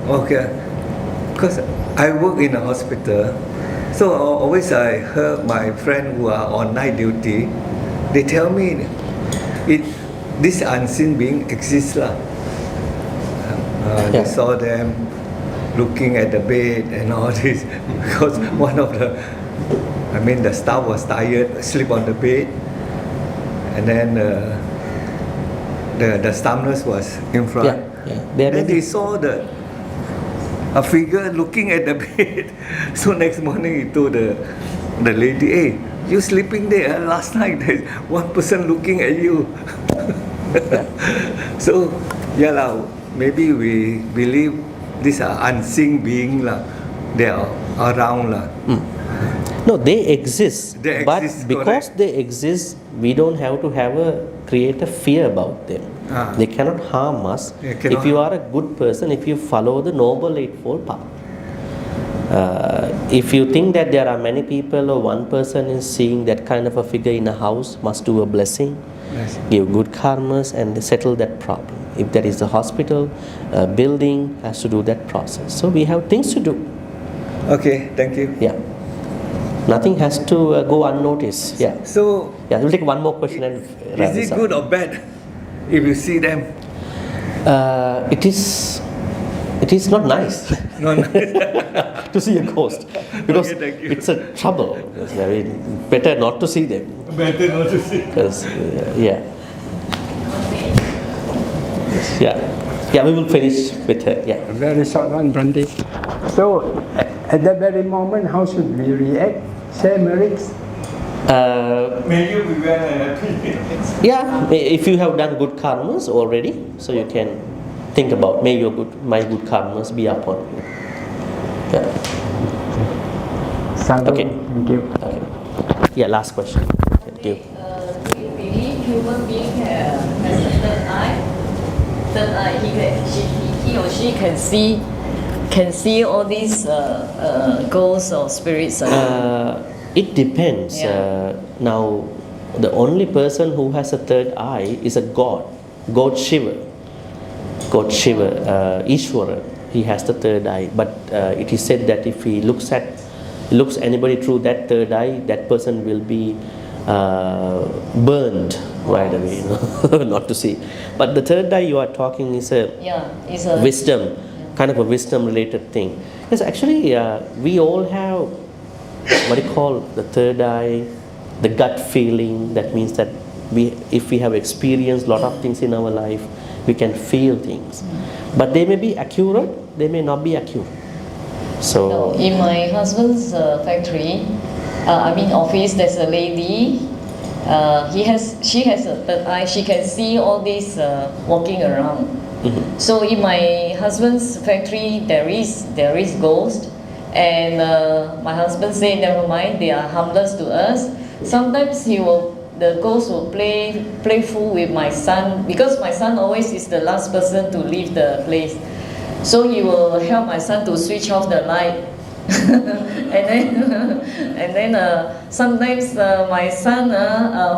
Okay, because I work in a hospital, so always I heard my friend who are on night duty, they tell me this unseen being exists lah. They saw them looking at the bed and all this because one of the staff was tired, sleep on the bed, and then the staff nurse was in front. Then they saw a figure looking at the bed. So next morning he told the lady, "Hey, you sleeping there? Last night there's one person looking at you." So maybe we believe these are unseen beings lah. They are around lah. No, they exist. But because correct. they exist, we don't have to create a fear about them. They cannot harm us. If you are a good person, if you follow the Noble Eightfold Path. If you think that there are many people or one person is seeing that kind of a figure in a house, must do a blessing, give good karmas and settle that problem. If there is a hospital, a building, has to do that process. So we have things to do. Okay, thank you. Yeah. Nothing has to go unnoticed. Yeah. So we'll take one more question and is it good or bad if you see them? It is not nice. Not nice. To see a ghost, because it's a trouble. It's very better not to see them. Better not to see. Because we will finish with her. Yeah. A very short one, Bhante. So, at that very moment, how should we react? Share merits? May you be well and happy. If you have done good karmas already, so you can think about, may my good karmas be upon you. Yeah. Okay. Thank you. Okay. Yeah, last question. Thank you. Do you believe human being has a third eye? Third eye, he or she can see all these ghosts or spirits. It depends. Now, the only person who has a third eye is a god Shiva. God Shiva, Ishvara. He has the third eye. But it is said that if he looks anybody through that third eye, that person will be burned right away. Not to see. But the third eye you are talking is a wisdom, kind of a wisdom-related thing. Yes, actually, we all have what you call the third eye, the gut feeling. That means that if we have experienced a lot of things in our life, we can feel things. But they may be accurate, they may not be accurate. So in my husband's factory, office, there's a lady. She has a third eye. She can see all these walking around. Mm-hmm. So in my husband's factory, there is ghost, and my husband said, never mind, they are harmless to us. Sometimes he will the ghost will play playful with my son, because my son always is the last person to leave the place. So he will help my son to switch off the light. and then sometimes my son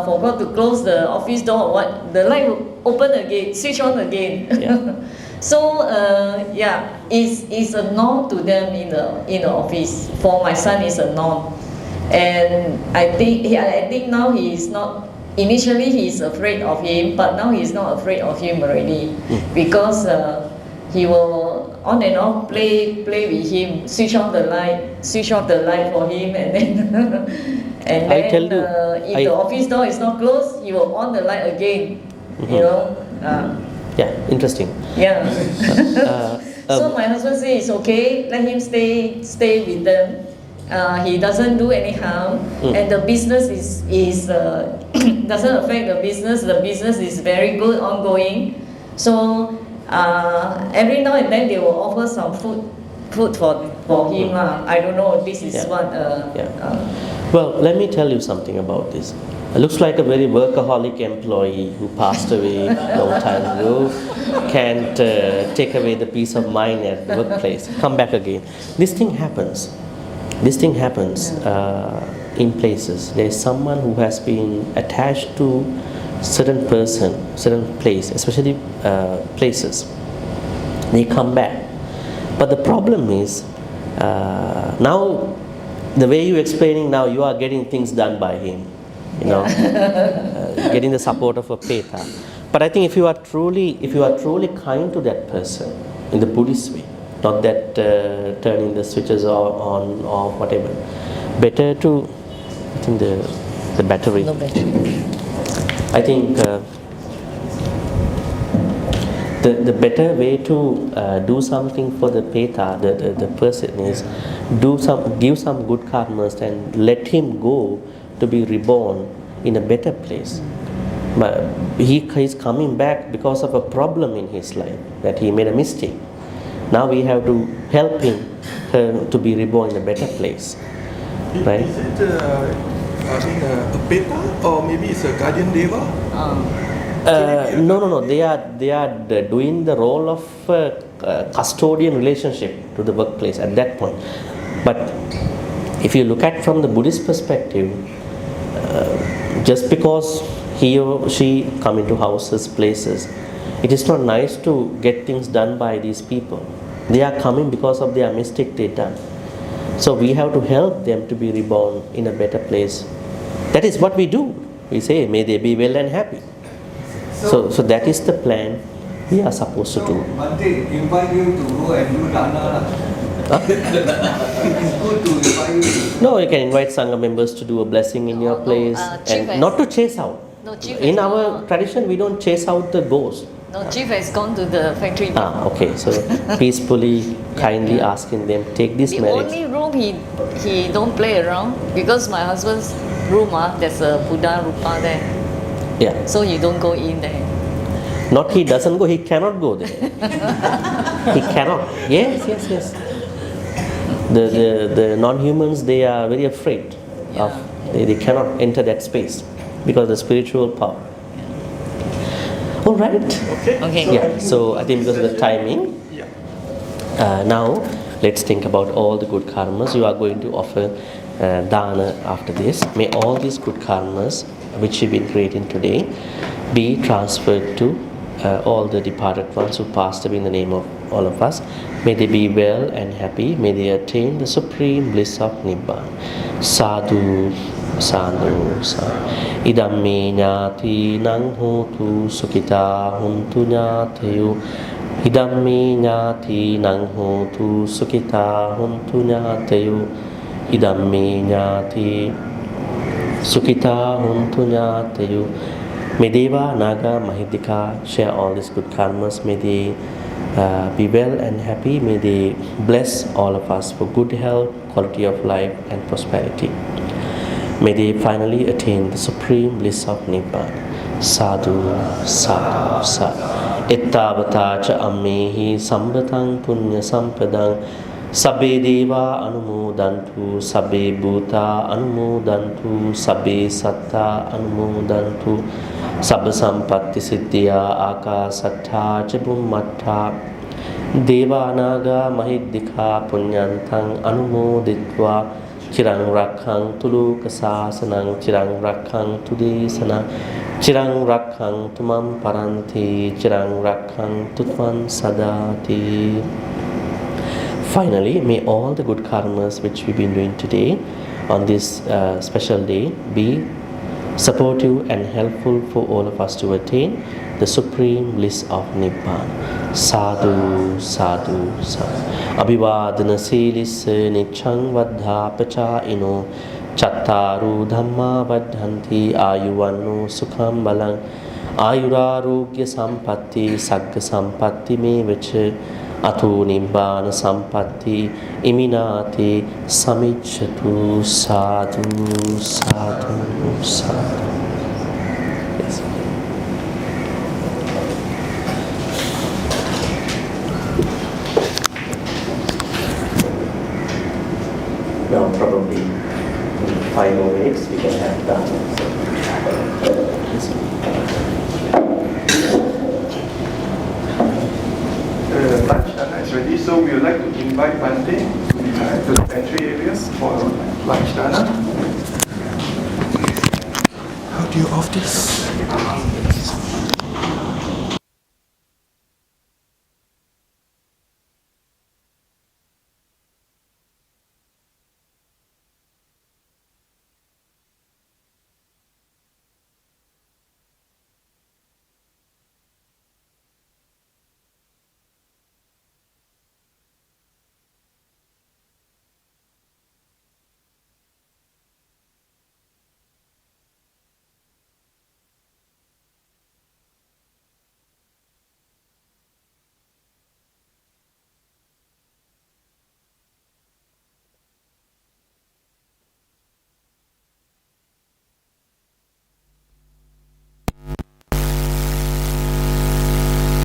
forgot to close the office door or what, the light will open again, switch on again. Yeah. So yeah, it's a norm to them in the office. For my son, it's a norm, and I think now he is not. Initially, he is afraid of him, but now he is not afraid of him already, because he will on and off play with him, switch off the light for him, and then I tell you, if the office door is not closed, he will on the light again. You know. Yeah, interesting. Yeah. So my husband says it's okay, let him stay with them. He doesn't do any harm, and the business is doesn't affect the business. The business is very good, ongoing. So every now and then they will offer some food for him. I don't know. This is what. Well, let me tell you something about this. It looks like a very workaholic employee who passed away a long time ago, can't take away the peace of mind at the workplace, come back again. This thing happens. In places. There is someone who has been attached to certain person, certain place, especially places. They come back. But the problem is, now, the way you're explaining now, you are getting things done by him. You know, getting the support of a peta. But I think if you are truly kind to that person in the Buddhist way, not that turning the switches on or whatever, better to, I think the battery. No battery. I think the better way to do something for the peta, the person, is give some good karmas and let him go to be reborn in a better place. But he is coming back because of a problem in his life, that he made a mistake. Now we have to help him to be reborn in a better place. Right? Is it a peta, or maybe it's a guardian deva? No. They are doing the role of custodian relationship to the workplace at that point. But if you look at from the Buddhist perspective, just because he or she come into houses, places, it is not nice to get things done by these people. They are coming because of their mistake they done. So we have to help them to be reborn in a better place. That is what we do. We say, may they be well and happy. So that is the plan we are supposed to do. Bhante, invite you to go and do Dhamma. It's good to invite you. No, you can invite Sangha members to do a blessing in your place, and not to chase out. In our tradition, we don't chase out the ghost. No, Chief has gone to the factory. Okay, so peacefully, kindly asking them, take this The marriage. only room he don't play around, because my husband's room, there's a Buddha Rupa there. Yeah. So you don't go in there. Not he doesn't go, he cannot go there. He cannot. Yes. The non-humans, they are very afraid of, they cannot enter that space because of the spiritual power. All right. Okay. Yeah. So I think because of the timing, now let's think about all the good karmas. You are going to offer dana after this. May all these good karmas which you've been creating today be transferred to all the departed ones who passed away in the name of all of us. May they be well and happy. May they attain the supreme bliss of Nibbana. Sadhu, sadhu, sadhu. Idam me ñāti nang hotu sukhita huntu ñāteyu. Idam me ñāti nang hotu sukhita huntu ñāteyu. Idam me ñāti sukhita huntu ñāteyu. May Deva, Naga, Mahidika share all these good karmas. May they be well and happy. May they bless all of us for good health, quality of life and prosperity. May they finally attain the supreme bliss of Nibbana. Sadhu, sadhu, sadhu. Ittavata cha ammehi sambatang punya sampadang Sabbe deva anumodantu, sabbe bhuta anumodantu, sabbe satta anumodantu, sabba sampatti siddhya akasattha ca bummattha, deva anaga mahiddhika punyantang anumoditva, chirang rakhang tuluka sasanang, chirang rakhang tudesana, chirang rakhang tumam paranti, chirang rakhang tutvan sadati. Finally, may all the good karmas which we've been doing today on this special day be supportive and helpful for all of us to attain the supreme bliss of Nibbana. Sadhu, sadhu, sadhu. Abhivadana silisse nichang vaddha pachaino chattaru dhamma vaddhanti ayuvanno sukham balang ayurarogya sampatti sagga sampatti me vacha Atu nibbana sampatti iminati samicchatu. Sadhu, sadhu, sadhu. Yes. Now probably in 5 more minutes we can have Dhamma. Lunch dana is ready, so we would like to invite Bhante to the pantry areas for lunch dana. How do you off this?